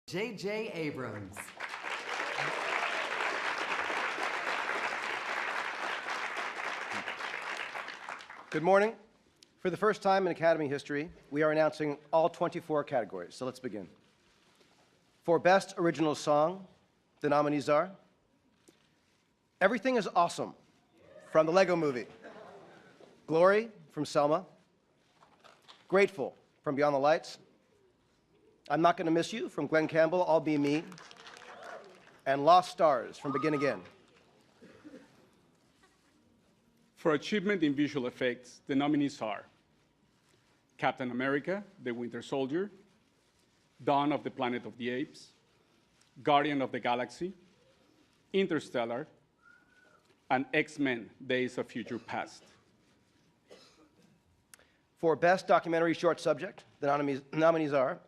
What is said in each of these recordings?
J.J. Abrams. Good morning. For the first time in Academy history, we are announcing all 24 categories, so let's begin. For Best Original Song, the nominees are Everything is Awesome from the Lego Movie, Glory from Selma, Grateful from Beyond the Lights, I'm Not Gonna Miss You from Glenn Campbell, I'll Be Me, and Lost Stars from Begin Again. For achievement in visual effects, the nominees are Captain America, The Winter Soldier, Dawn of the Planet of the Apes, Guardian of the Galaxy, Interstellar, and X-Men: Days of Future Past. For Best Documentary Short Subject, the nominees are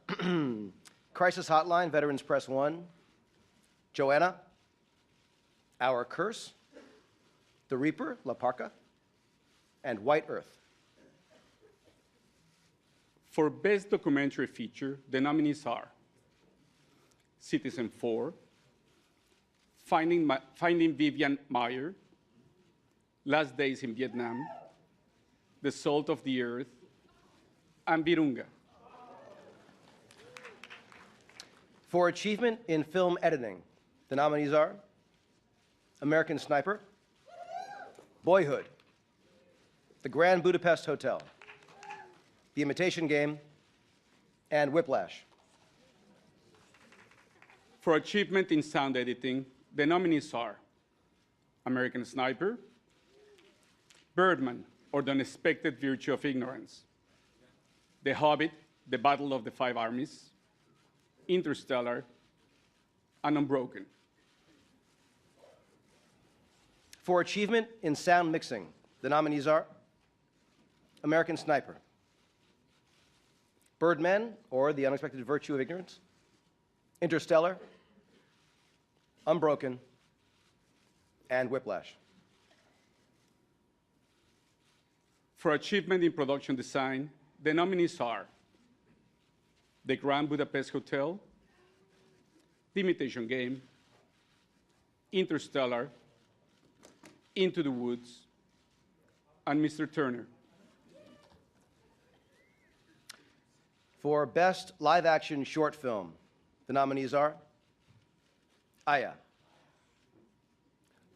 Crisis Hotline, Veterans Press 1, Joanna, Our Curse, The Reaper, La Parka, and White Earth. For Best Documentary Feature, the nominees are Citizen4, Finding Vivian Maier, Last Days in Vietnam, The Salt of the Earth, and Virunga. For Achievement in Film Editing, the nominees are American Sniper, Boyhood, The Grand Budapest Hotel, The Imitation Game, and Whiplash. For achievement in sound editing, the nominees are American Sniper, Birdman, or The Unexpected Virtue of Ignorance, The Hobbit, The Battle of the Five Armies, Interstellar, and Unbroken. For Achievement in Sound Mixing, the nominees are American Sniper, Birdman, or The Unexpected Virtue of Ignorance, Interstellar, Unbroken, and Whiplash. For achievement in production design, the nominees are The Grand Budapest Hotel, The Imitation Game, Interstellar, Into the Woods, and Mr. Turner. For Best Live Action Short Film, the nominees are Aya,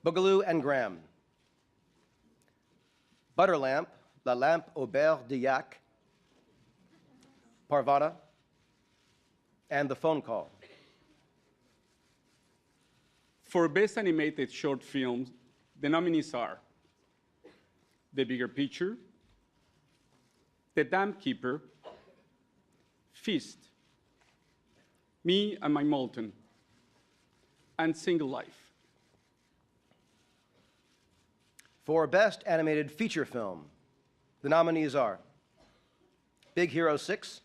Boogaloo and Graham, Butterlamp, La Lampe au Beurre de Yak, Parvana, and The Phone Call. For Best Animated Short Films, the nominees are The Bigger Picture, The Dam Keeper, Feast, Me and My Molten, and Single Life. For Best Animated Feature Film, the nominees are Big Hero 6,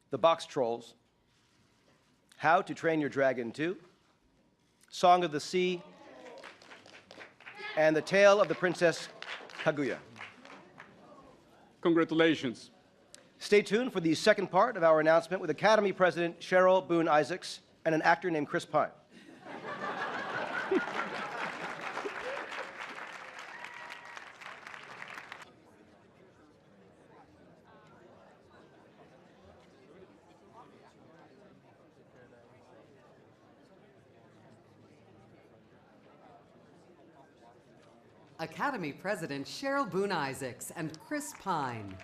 The Box Trolls, How to Train Your Dragon 2, Song of the Sea, and The Tale of the Princess Kaguya. Congratulations. Stay tuned for the second part of our announcement with Academy President Cheryl Boone Isaacs and an actor named Chris Pine. Academy President Cheryl Boone Isaacs and Chris Pine.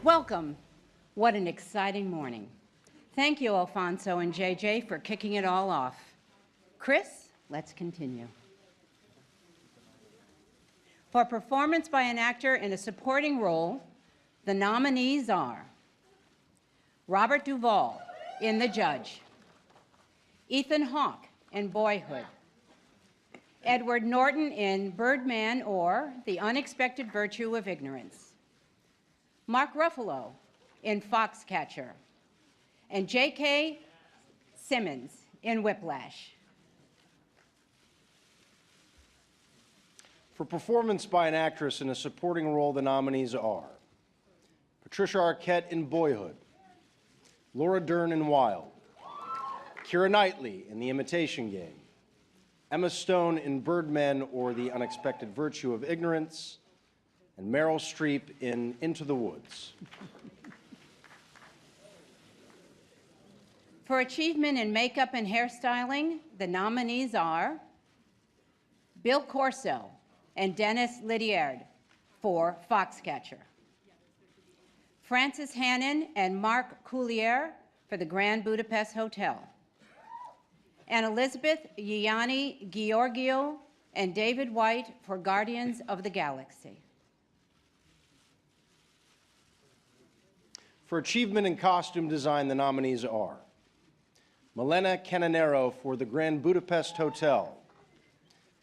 Welcome. What an exciting morning. Thank you, Alfonso and JJ, for kicking it all off. Chris, let's continue. For performance by an actor in a supporting role, the nominees are Robert Duvall in The Judge, Ethan Hawke in Boyhood, Edward Norton in Birdman or The Unexpected Virtue of Ignorance, Mark Ruffalo in Foxcatcher, and J.K. Simmons in Whiplash. For performance by an actress in a supporting role, the nominees are Patricia Arquette in Boyhood, Laura Dern in Wild, Keira Knightley in The Imitation Game, Emma Stone in Birdman or The Unexpected Virtue of Ignorance, and Meryl Streep in Into the Woods. For achievement in makeup and hairstyling, the nominees are Bill Corso and Dennis Liddiard for Foxcatcher, Frances Hannon and Mark Coulier for the Grand Budapest Hotel, and Elizabeth Yianni Georgiou and David White for Guardians of the Galaxy. For achievement in costume design, the nominees are Milena Canonero for the Grand Budapest Hotel,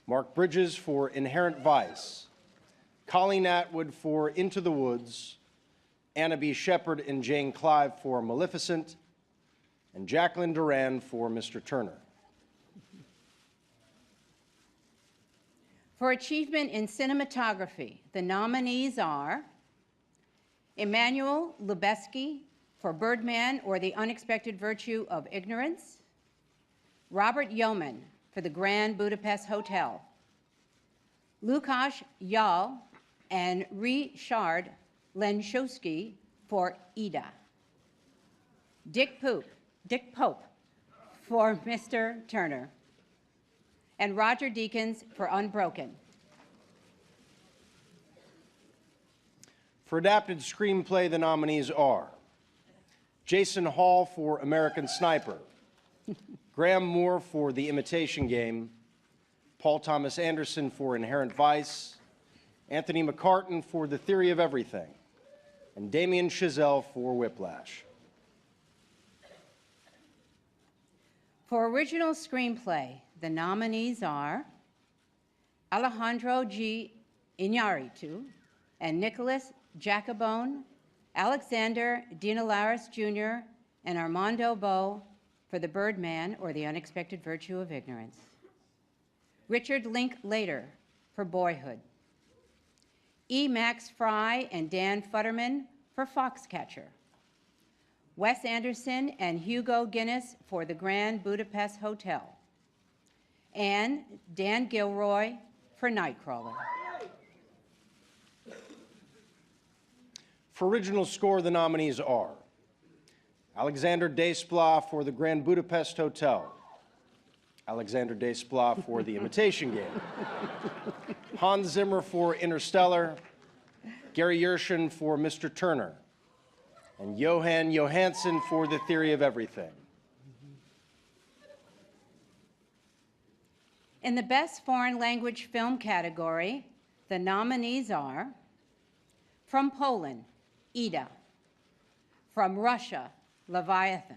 Mark Bridges for Inherent Vice, Colleen Atwood for Into the Woods, Anna B. Shepherd and Jane Clive for Maleficent, and Jacqueline Duran for Mr. Turner. For achievement in cinematography, the nominees are Emmanuel Lubezki for Birdman or The Unexpected Virtue of Ignorance, Robert Yeoman for the Grand Budapest Hotel, Lukasz Yal and Richard Lenszowski for Ida, Dick Pope for Mr. Turner, and Roger Deakins for Unbroken. For adapted screenplay, the nominees are Jason Hall for American Sniper, Graham Moore for The Imitation Game, Paul Thomas Anderson for Inherent Vice, Anthony McCartan for The Theory of Everything, and Damien Chazelle for Whiplash. For original screenplay, the nominees are Alejandro Iñárritu and Nicholas Jacobone, Alexander Dinelaris Jr., and Armando Bo for The Birdman or The Unexpected Virtue of Ignorance, Richard Linklater for Boyhood, E. Max Fry and Dan Futterman for Foxcatcher, Wes Anderson and Hugo Guinness for the Grand Budapest Hotel, and Dan Gilroy for Nightcrawler. For original score, the nominees are Alexander Desplat for the Grand Budapest Hotel, Alexander Desplat for The Imitation Game, Hans Zimmer for Interstellar, Gary Yershon for Mr. Turner, and Johan Johansson for The Theory of Everything. In the Best Foreign Language Film category, the nominees are from Poland, Ida, from Russia, Leviathan,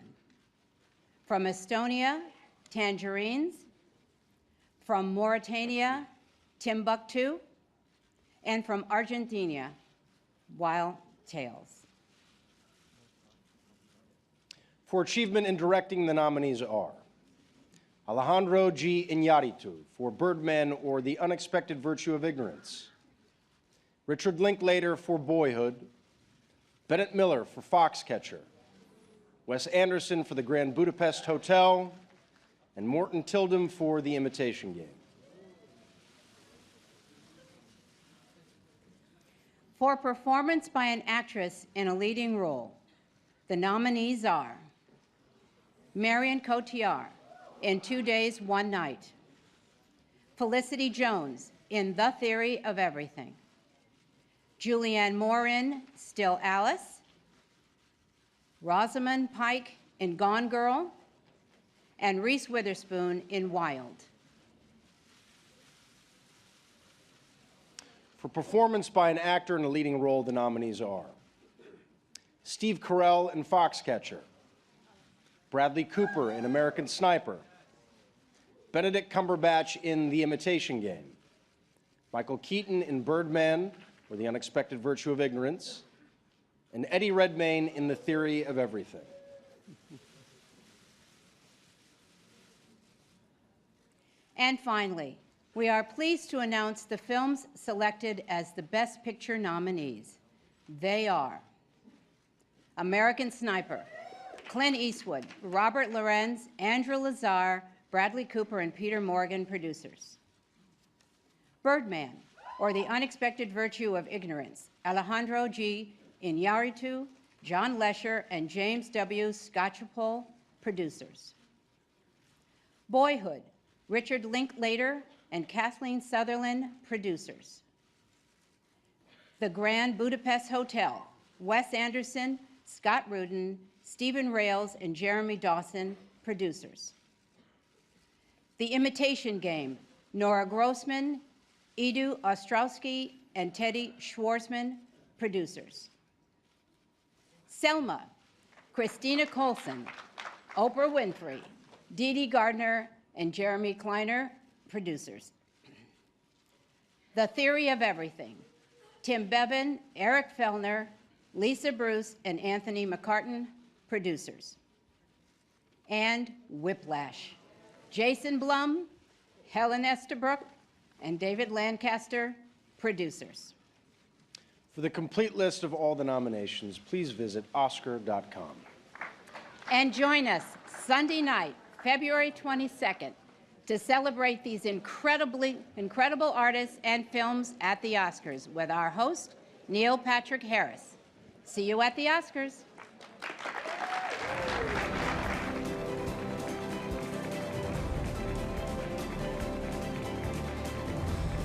from Estonia, Tangerines, from Mauritania, Timbuktu, and from Argentina, Wild Tales. For achievement in directing, the nominees are Alejandro G. Iñárritu for Birdman or The Unexpected Virtue of Ignorance, Richard Linklater for Boyhood, Bennett Miller for Foxcatcher, Wes Anderson for the Grand Budapest Hotel, and Morton Tildum for The Imitation Game. For performance by an actress in a leading role, the nominees are Marion Cotillard in 2 Days, One Night, Felicity Jones in The Theory of Everything, Julianne Moore in Still Alice, Rosamund Pike in Gone Girl, and Reese Witherspoon in Wild. For performance by an actor in a leading role, the nominees are Steve Carell in Foxcatcher, Bradley Cooper in American Sniper, Benedict Cumberbatch in The Imitation Game, Michael Keaton in Birdman or The Unexpected Virtue of Ignorance, and Eddie Redmayne in The Theory of Everything. And finally, We are pleased to announce the films selected as the Best Picture nominees. They are American Sniper, Clint Eastwood, Robert Lorenz, Andrew Lazar, Bradley Cooper, and Peter Morgan, producers. Birdman, or The Unexpected Virtue of Ignorance, Alejandro Iñárritu, John Lesher, and James W. Scotchapole, producers. Boyhood, Richard Linklater and Kathleen Sutherland, producers. The Grand Budapest Hotel, Wes Anderson, Scott Rudin, Stephen Rails, and Jeremy Dawson, producers. The Imitation Game, Nora Grossman, Edu Ostrowski, and Teddy Schwarzman, producers. Selma, Christina Coulson, Oprah Winfrey, Dee Dee Gardner, and Jeremy Kleiner, producers. The Theory of Everything, Tim Bevan, Eric Fellner, Lisa Bruce, and Anthony McCartan, producers. And Whiplash, Jason Blum, Helen Estabrook, and David Lancaster, producers. For the complete list of all the nominations, please visit Oscar.com. And join us Sunday night, February 22nd, to celebrate these incredible artists and films at the Oscars with our host, Neil Patrick Harris. See you at the Oscars.